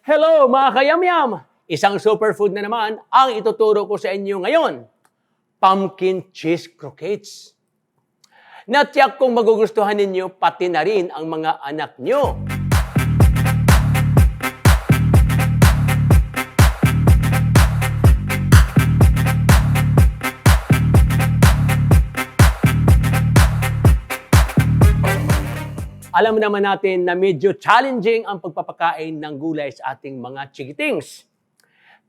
Hello mga kayamyam! Isang superfood na naman ang ituturo ko sa inyo ngayon. Pumpkin cheese croquettes. Natiyak kong magugustuhan ninyo pati na rin ang mga anak nyo. Alam naman natin na medyo challenging ang pagpapakain ng gulay sa ating mga chikitings.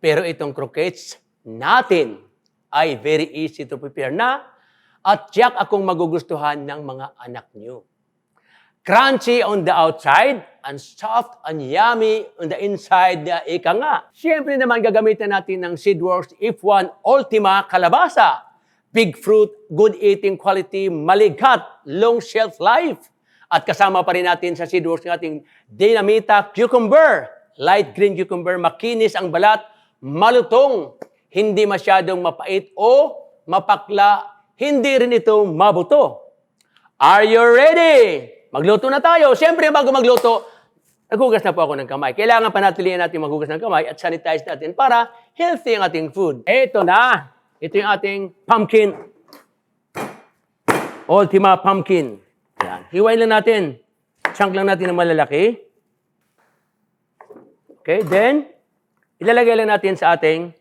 Pero itong croquettes natin ay very easy to prepare na at tiyak akong magugustuhan ng mga anak nyo. Crunchy on the outside and soft and yummy on the inside, ika nga. Siyempre naman gagamitan natin ng Seedworks EP39 Ultima Kalabasa. Big fruit, good eating quality, maligat, long shelf life. At kasama pa rin natin sa Seedworks ng ating Dinamita Cucumber. Light green cucumber, makinis ang balat, malutong, hindi masyadong mapait o mapakla, hindi rin ito mabuto. Are you ready? Magluto na tayo. Siyempre, bago magluto, naghugas na po ako ng kamay. Kailangan panatilihan natin maghugas ng kamay at sanitize natin para healthy ang ating food. Ito na. Ito yung ating pumpkin. Ultima pumpkin. Yan. Hiwain lang natin. Chunk lang natin ng malalaki. Okay, then, ilalagay lang natin sa ating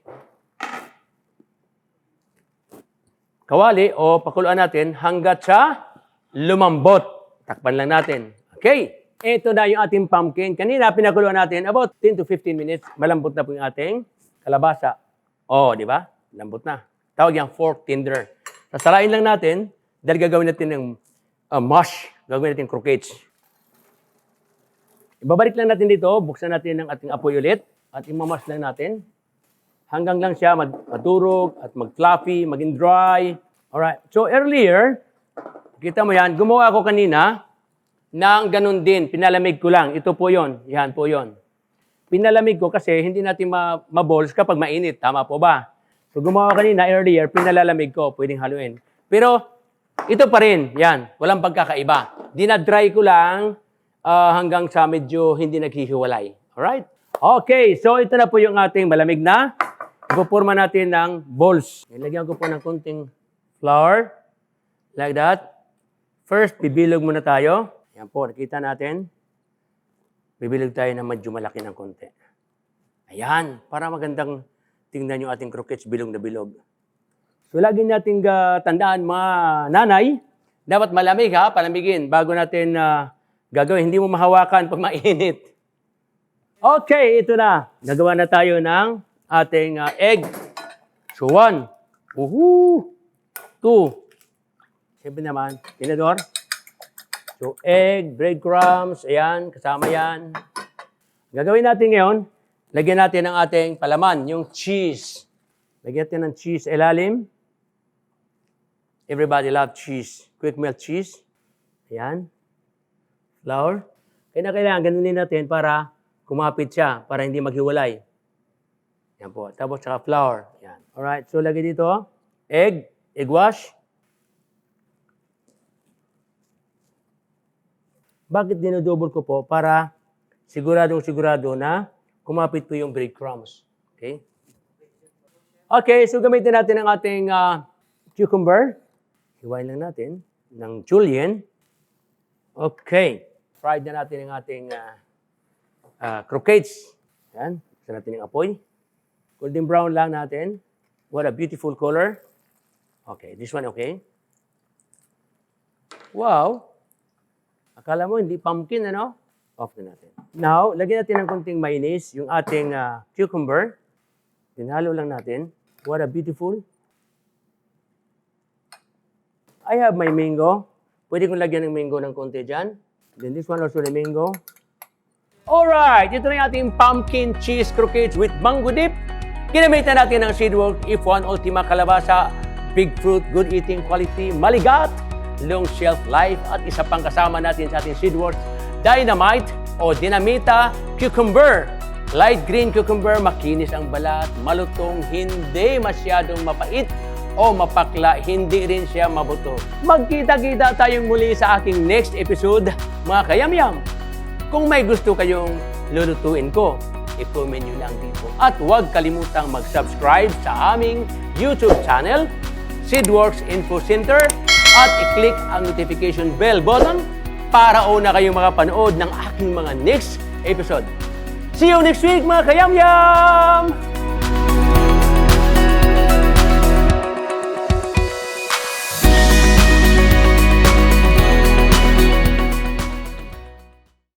kawali o pakuluan natin hanggat sa lumambot. Takpan lang natin. Okay, ito na yung ating pumpkin. Kanina, pinakuluan natin about 10 to 15 minutes. Malambot na po yung ating kalabasa. Oh, di ba? Lambot na. Tawag yung fork tinder. Sasalain lang natin dahil gagawin natin ng mush. Gagawin natin croquettes. Ibabalik lang natin dito. Buksan natin ang ating apoy ulit. At imamash lang natin. Hanggang lang siya madurog at mag-fluffy, maging dry. Alright. So earlier, kita mo yan, gumawa ako kanina ng ganun din. Pinalamig ko lang. Ito po yon. Yan po yon. Pinalamig ko kasi hindi natin ma-balls kapag mainit. Tama po ba? So gumawa kanina earlier, pinalalamig ko. Pwedeng haluin. Pero ito pa rin, yan, walang pagkakaiba. Dinadry ko lang hanggang sa medyo hindi naghihiwalay. Alright? Okay, so ito na po yung ating malamig na. Ipupurma natin ng balls. Ilagyan ko po ng konting flour. Like that. First, bibilog muna tayo. Yan po, nakita natin. Bibilog tayo ng medyo malaki ng konti. Ayan, para magandang tingnan yung ating croquettes bilog na bilog. So, lagi natin tandaan mga nanay, dapat malamig ha, palamigin bago natin gagawin. Hindi mo mahawakan pag mainit. Okay, ito na. Nagawa na tayo ng ating egg. So, 1. 2. Siyempre naman, tinador. So, egg, breadcrumbs, ayan, kasama yan. Gagawin natin ngayon, lagyan natin ang ating palaman, yung cheese. Lagyan natin ng cheese ilalim. Everybody loves cheese. Quick melt cheese. Ayan. Flour. Kailangan ganunin natin para kumapit siya, para hindi maghiwalay. Yan po. Tapos saka flour. Yan. Alright. So, lagay dito. Egg. Egg wash. Bakit dinodouble ko po? Para sigurado na kumapit po yung breadcrumbs. Okay? Okay. So, gamitin natin ang ating cucumber. Hiwain lang natin ng julienne. Okay. Fried na natin ang ating croquettes. Yan. Buksan natin yung apoy. Golden brown lang natin. What a beautiful color. Okay. This one okay. Wow. Akala mo hindi pumpkin, ano? Off na natin. Now, lagyan natin ng konting mayonnaise, yung ating cucumber. Tinalo lang natin. What a beautiful. I have my mango. Pwede kong lagyan ng mango ng konti dyan. Then this one also the mango. Alright, ito na yung ating pumpkin cheese croquettes with mango dip. Ginamitan natin ng Seedworks EP39 Ultima Kalabasa. Big fruit, good eating quality, maligat, long shelf life. At isa pang kasama natin sa ating Seedworks Dynamite o Dinamita Cucumber. Light green cucumber, makinis ang balat, malutong, hindi masyadong mapait o mapakla, hindi rin siya mabuto. Magkita-kita tayong muli sa aking next episode, mga kayamyam. Kung may gusto kayong lulutuin ko, i-comment nyo lang dito. At huwag kalimutang mag-subscribe sa aming YouTube channel, Seedworks Info Center, at i-click ang notification bell button para una kayong makapanood ng aking mga next episode. See you next week, mga kayamyam!